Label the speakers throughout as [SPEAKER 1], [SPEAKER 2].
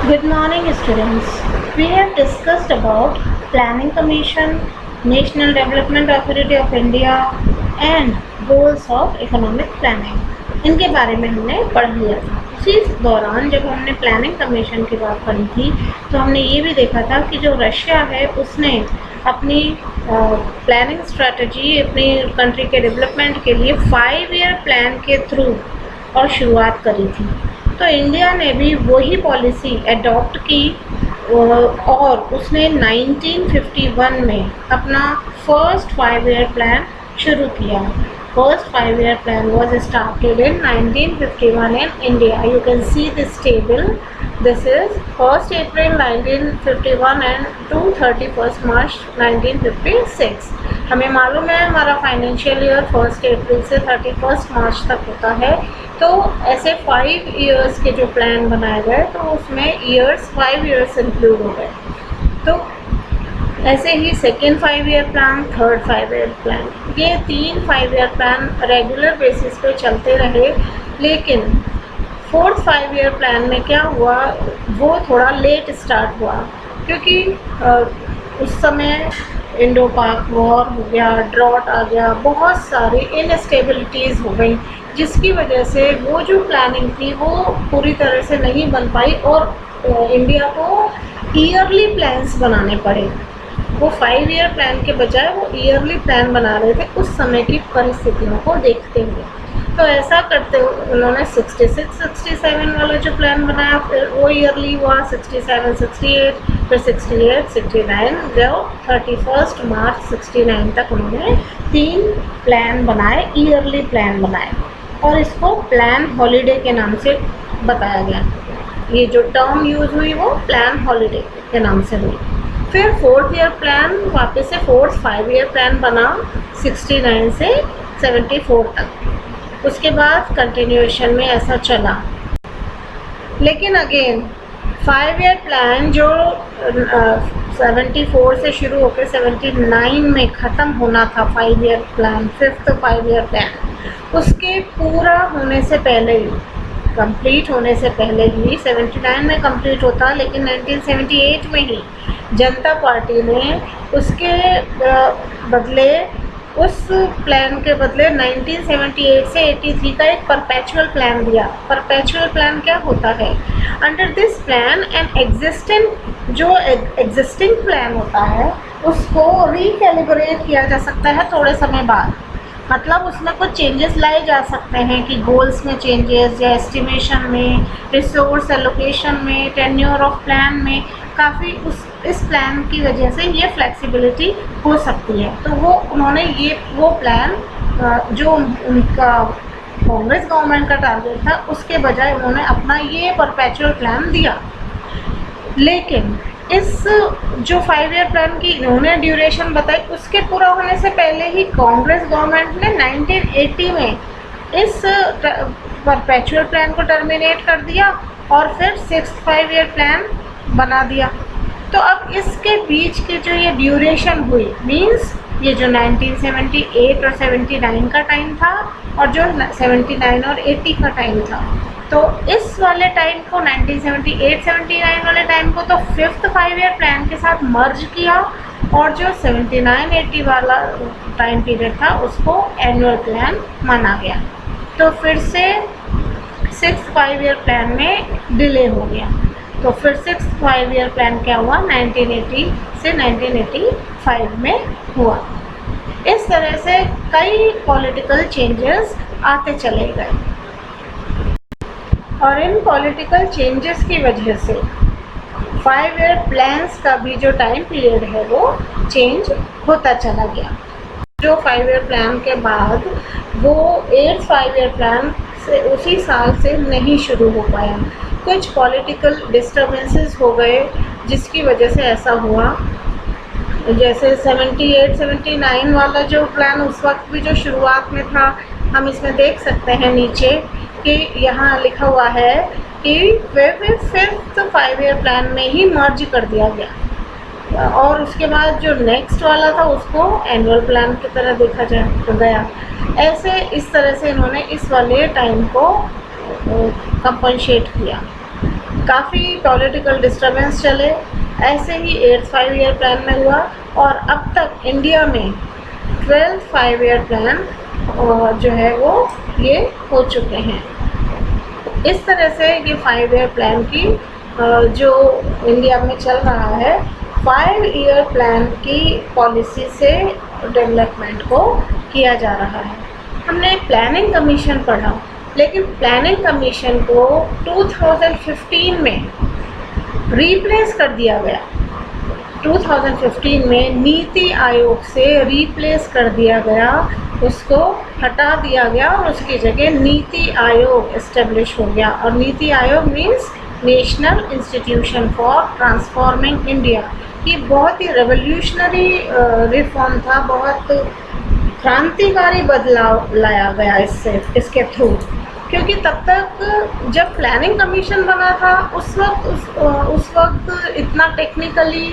[SPEAKER 1] Good morning, students. We have discussed about Planning Commission, National Development Authority of India and Goals of Economic Planning. इनके बारे में हमने पढ़ लिया था। उसी दौरान जब हमने प्लानिंग कमीशन की बात पढ़ी थी तो हमने ये भी देखा था कि जो रशिया है उसने अपनी प्लानिंग स्ट्रेटजी अपनी कंट्री के डेवलपमेंट के लिए 5 ईयर प्लान के थ्रू और शुरुआत करी थी। तो इंडिया ने भी वही पॉलिसी अडॉप्ट की और उसने 1951 में अपना फर्स्ट 5 ईयर प्लान शुरू किया। First 5 year plan was started in 1951 in India. You can see this table. This is 1st April 1951 and to 31st March 1956. हमें मालूम है हमारा फाइनेंशियल ईयर 1 अप्रैल से 31 मार्च तक होता है। तो ऐसे 5 इयर्स के जो प्लान बनाए गए तो उसमें ईयर्स 5 इयर्स इंक्लूड हो गए। तो ऐसे ही second 5 year plan, third 5 year plan, ये 3 5 ईयर प्लान रेगुलर बेसिस पे चलते रहे। लेकिन फोर्थ 5 ईयर प्लान में क्या हुआ, वो थोड़ा लेट स्टार्ट हुआ क्योंकि उस समय इंडो पाक वॉर हो गया, ड्रॉट आ गया, बहुत सारी इनस्टेबिलिटीज़ हो गई जिसकी वजह से वो जो प्लानिंग थी वो पूरी तरह से नहीं बन पाई और इंडिया को ईयरली प्लान्स बनाने पड़े। वो 5 ईयर प्लान के बजाय वो ईयरली प्लान बना रहे थे उस समय की परिस्थितियों को देखते हुए। तो ऐसा करते हुए उन्होंने 66-67 वाला जो प्लान बनाया, फिर वो ईयरली हुआ 67-68, फिर 68-69, जो 31 मार्च 69 तक उन्होंने 3 प्लान बनाए, ईयरली प्लान बनाए और इसको प्लान हॉलीडे के नाम से बताया गया। ये जो टर्म यूज़ हुई वो प्लान हॉलीडे के नाम से हुई। फिर फोर्थ ईयर प्लान वापस से फोर्थ 5 ईयर प्लान बना 69 से 74 तक। उसके बाद कंटिन्यूएशन में ऐसा चला। लेकिन अगेन 5 ईयर प्लान जो 74 से शुरू होकर 79 में ख़त्म होना था 5 year plan, fifth 5 year plan, उसके पूरा होने से पहले ही, कंप्लीट होने से पहले ही 79 में कंप्लीट होता, लेकिन 1978 में ही जनता पार्टी ने उसके बदले, उस प्लान के बदले 1978 से 83 का एक परपेचुअल प्लान दिया। परपेचुअल प्लान क्या होता है? Under this plan existing plan होता है उसको रिकैलिब्रेट किया जा सकता है थोड़े समय बाद। मतलब उसमें कुछ चेंजेस लाए जा सकते हैं कि गोल्स में चेंजेस या एस्टिमेशन में, रिसोर्स एलोकेशन में, टेन्योर ऑफ प्लान में, काफ़ी इस प्लान की वजह से ये फ्लेक्सिबिलिटी हो सकती है। तो उन्होंने वो प्लान जो उनका कांग्रेस गवर्नमेंट का टारगेट था उसके बजाय उन्होंने अपना ये परपेचुअल प्लान दिया। लेकिन इस जो 5 ईयर प्लान की इन्होंने ड्यूरेशन बताई उसके पूरा होने से पहले ही कांग्रेस गवर्नमेंट ने 1980 में इस परपेचुअल प्लान को टर्मिनेट कर दिया और फिर 6th 5 ईयर प्लान बना दिया। तो अब इसके बीच के जो ये ड्यूरेशन हुई, मींस ये जो 1978 और 79 का टाइम था और जो 79 और 80 का टाइम था, तो इस वाले टाइम को 1978-79 वाले टाइम को तो फिफ्थ 5 ईयर प्लान के साथ मर्ज किया और जो 79-80 वाला टाइम पीरियड था उसको एनुअल प्लान माना गया। तो फिर से 6th 5 ईयर प्लान में डिले हो गया। तो फिर 6th 5 ईयर प्लान क्या हुआ, 1980 से 1985 में हुआ। इस तरह से कई पॉलिटिकल चेंजेस आते चले गए और इन पॉलिटिकल चेंजेस की वजह से 5 ईयर प्लान्स का भी जो टाइम पीरियड है वो चेंज होता चला गया। जो 5 ईयर प्लान के बाद वो 8th 5 ईयर प्लान से उसी साल से नहीं शुरू हो पाया। कुछ पॉलिटिकल डिस्टर्बेंसेस हो गए जिसकी वजह से ऐसा हुआ। जैसे 78-79 वाला जो प्लान उस वक्त भी जो शुरुआत में था, हम इसमें देख सकते हैं नीचे कि यहाँ लिखा हुआ है कि फिफ्थ 5 ईयर प्लान में ही मर्ज कर दिया गया और उसके बाद जो नेक्स्ट वाला था उसको एनुअल प्लान की तरह देखा गया। ऐसे इस तरह से इन्होंने इस वाले टाइम को कंपनसेट किया। काफ़ी पॉलिटिकल डिस्टर्बेंस चले, ऐसे ही 8th 5 ईयर प्लान में हुआ और अब तक इंडिया में 12th 5 ईयर प्लान जो है वो ये हो चुके हैं। इस तरह से ये 5 ईयर प्लान की जो इंडिया में चल रहा है, 5 ईयर प्लान की पॉलिसी से डेवलपमेंट को किया जा रहा है। हमने प्लानिंग कमीशन पढ़ा, लेकिन प्लानिंग कमीशन को 2015 में रिप्लेस कर दिया गया। 2015 में नीति आयोग से रिप्लेस कर दिया गया, उसको हटा दिया गया और उसकी जगह नीति आयोग एस्टेब्लिश हो गया। और NITI Aayog means national institution for transforming India. ये बहुत ही रेवोल्यूशनरी रिफॉर्म था, बहुत क्रांतिकारी बदलाव लाया गया इसके थ्रू, क्योंकि तब तक जब प्लानिंग कमीशन बना था उस वक्त इतना टेक्निकली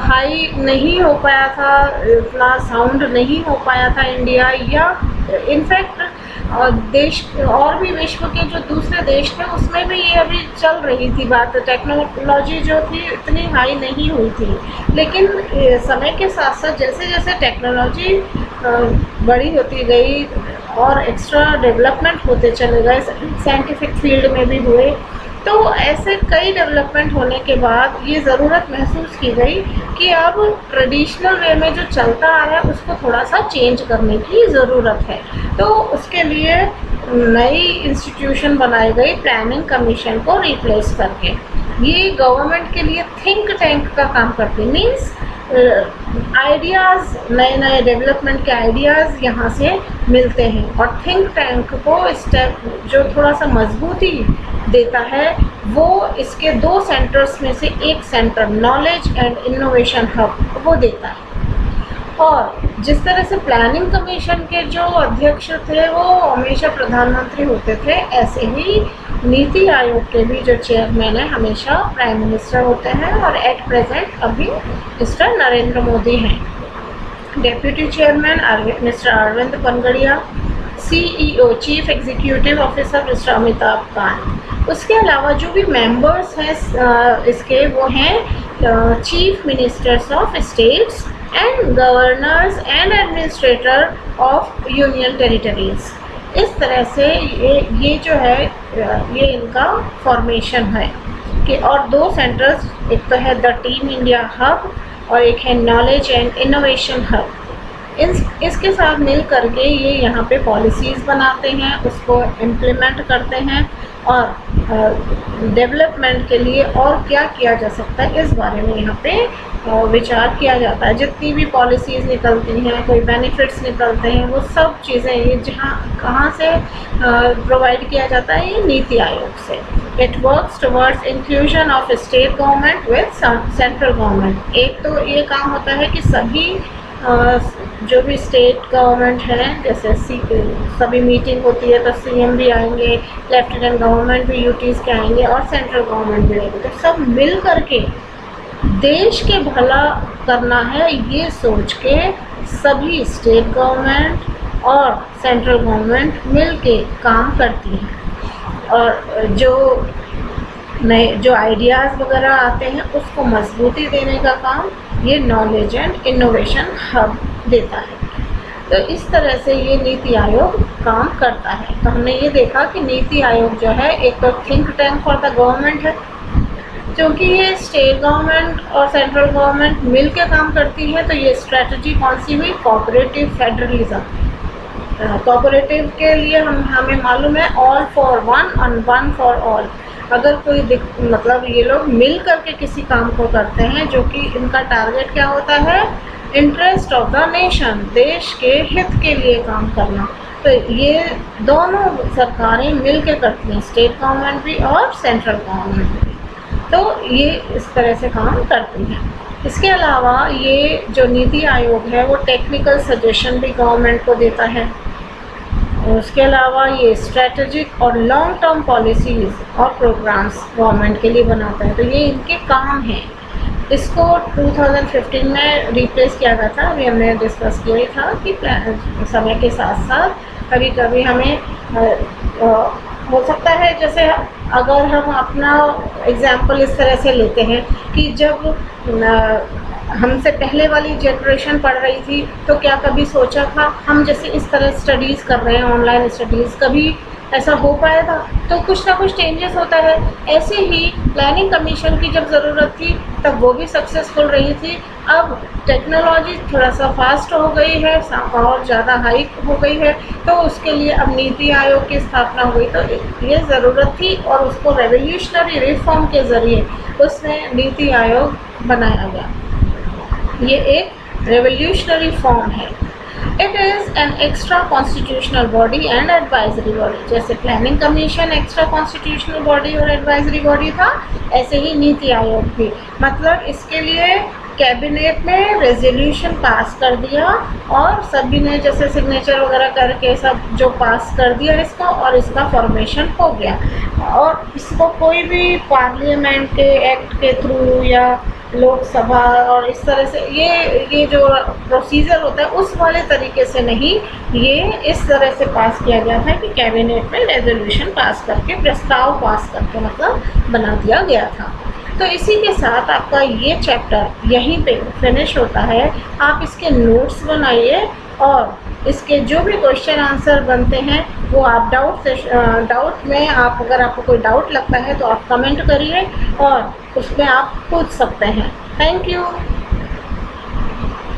[SPEAKER 1] हाई नहीं हो पाया था, इतना साउंड नहीं हो पाया था इंडिया, या इनफैक्ट देश और भी विश्व के जो दूसरे देश थे उसमें भी ये अभी चल रही थी बात, टेक्नोलॉजी जो थी इतनी हाई नहीं हुई थी। लेकिन समय के साथ साथ जैसे जैसे टेक्नोलॉजी बड़ी होती गई और एक्स्ट्रा डेवलपमेंट होते चले गए, साइंटिफिक फील्ड में भी हुए, तो ऐसे कई डेवलपमेंट होने के बाद ये ज़रूरत महसूस की गई कि अब ट्रेडिशनल वे में जो चलता आ रहा है उसको थोड़ा सा चेंज करने की ज़रूरत है। तो उसके लिए नई इंस्टीट्यूशन बनाई गई प्लानिंग कमीशन को रिप्लेस करके। ये गवर्नमेंट के लिए थिंक टैंक का काम करती, मीन्स आइडियाज़, नए नए डेवलपमेंट के आइडियाज़ यहाँ से मिलते हैं। और थिंक टैंक को स्टेप जो थोड़ा सा मजबूती देता है वो इसके 2 सेंटर्स में से एक centre knowledge and innovation hub वो देता है। और जिस तरह से प्लानिंग कमीशन के जो अध्यक्ष थे वो हमेशा प्रधानमंत्री होते थे, ऐसे ही नीति आयोग के भी जो चेयरमैन है हमेशा प्राइम मिनिस्टर होते हैं, और एट प्रेजेंट अभी मिस्टर नरेंद्र मोदी हैं। Deputy chairman mister Arvind Panagariya, CEO chief executive officer mister Amitabh Kant. उसके अलावा जो भी मेंबर्स हैं इसके वो हैं chief ministers of states and governors and administrator of union territories. इस तरह से ये जो है ये इनका फॉर्मेशन है कि, और 2 सेंटर्स, एक तो है द टीम इंडिया हब और एक है नॉलेज एंड इनोवेशन हब। इसके साथ मिल करके ये यहाँ पे पॉलिसीज़ बनाते हैं, उसको इम्प्लीमेंट करते हैं और डेवलपमेंट के लिए और क्या किया जा सकता है इस बारे में यहाँ पे विचार किया जाता है। जितनी भी पॉलिसीज़ निकलती हैं, कोई बेनिफिट्स निकलते हैं, वो सब चीज़ें ये कहाँ से प्रोवाइड किया जाता है, ये नीति आयोग से। It works towards inclusion of state government with central government. एक तो ये काम होता है कि सभी जो भी स्टेट गवर्नमेंट हैं, जैसे सभी मीटिंग होती है तो CM भी आएंगे, लेफ्टिनेंट गवर्नमेंट भी UTs के आएंगे और सेंट्रल गवर्नमेंट भी आएंगे, तो सब मिल करके देश के भला करना है ये सोच के सभी स्टेट गवर्नमेंट और सेंट्रल गवर्नमेंट मिल के काम करती हैं। और जो नए जो आइडियाज़ वगैरह आते हैं उसको मजबूती देने का काम ये नॉलेज एंड इनोवेशन हब देता है। तो इस तरह से ये नीति आयोग काम करता है। तो हमने ये देखा कि नीति आयोग जो है एक तो think tank for the government है, क्योंकि ये स्टेट गवर्नमेंट और सेंट्रल गवर्नमेंट मिल के काम करती है। तो ये स्ट्रेटजी कौन सी हुई, कोऑपरेटिव फेडरलिज्म। कोऑपरेटिव के लिए हमें मालूम है all for one and one for all. अगर कोई मतलब ये लोग मिल करके किसी काम को करते हैं, जो कि इनका टारगेट क्या होता है, इंटरेस्ट ऑफ द नेशन, देश के हित के लिए काम करना। तो ये दोनों सरकारें मिल के करती हैं, स्टेट गवर्नमेंट भी और सेंट्रल गवर्नमेंट भी। तो ये इस तरह से काम करती हैं। इसके अलावा ये जो नीति आयोग है वो टेक्निकल सजेशन भी गवर्नमेंट को देता है। उसके अलावा ये स्ट्रेटजिक और लॉन्ग टर्म पॉलिसीज़ और प्रोग्राम्स गवर्नमेंट के लिए बनाता है। तो ये इनके काम हैं। इसको 2015 में रिप्लेस किया गया था। अभी हमने डिस्कस किया ही था कि समय के साथ साथ कभी कभी हमें हो सकता है जैसे अगर हम अपना एग्जाम्पल इस तरह से लेते हैं कि जब हमसे पहले वाली जनरेशन पढ़ रही थी तो क्या कभी सोचा था हम जैसे इस तरह स्टडीज़ कर रहे हैं, ऑनलाइन स्टडीज़, कभी ऐसा हो पाया था? तो कुछ ना कुछ चेंजेस होता है। ऐसे ही प्लानिंग कमीशन की जब ज़रूरत थी तब वो भी सक्सेसफुल रही थी। अब टेक्नोलॉजी थोड़ा सा फास्ट हो गई है और ज़्यादा हाई हो गई है, तो उसके लिए अब नीति आयोग की स्थापना हुई। तो ये ज़रूरत थी और उसको रेवोल्यूशनरी रिफॉर्म के ज़रिए उसमें नीति आयोग बनाया गया। ये एक रेवोल्यूशनरी फॉर्म है। It is an extra constitutional body and advisory body. जैसे planning commission extra constitutional body और एडवाइजरी बॉडी था, ऐसे ही नीति आयोग भी। मतलब इसके लिए कैबिनेट ने रेजोल्यूशन पास कर दिया और सभी ने जैसे सिग्नेचर वगैरह करके सब जो पास कर दिया इसको, और इसका फॉर्मेशन हो गया। और इसको कोई भी पार्लियामेंट के एक्ट के थ्रू या लोकसभा और इस तरह से ये जो प्रोसीजर होता है उस वाले तरीके से नहीं, ये इस तरह से पास किया गया था कि कैबिनेट में रेजोल्यूशन पास करके, प्रस्ताव पास करके मतलब बना दिया गया था। तो इसी के साथ आपका ये चैप्टर यहीं पे फिनिश होता है। आप इसके नोट्स बनाइए और इसके जो भी क्वेश्चन आंसर बनते हैं वो आप डाउट में, आप अगर आपको कोई डाउट लगता है तो आप कमेंट करिए और उसमें आप पूछ सकते हैं। Thank you.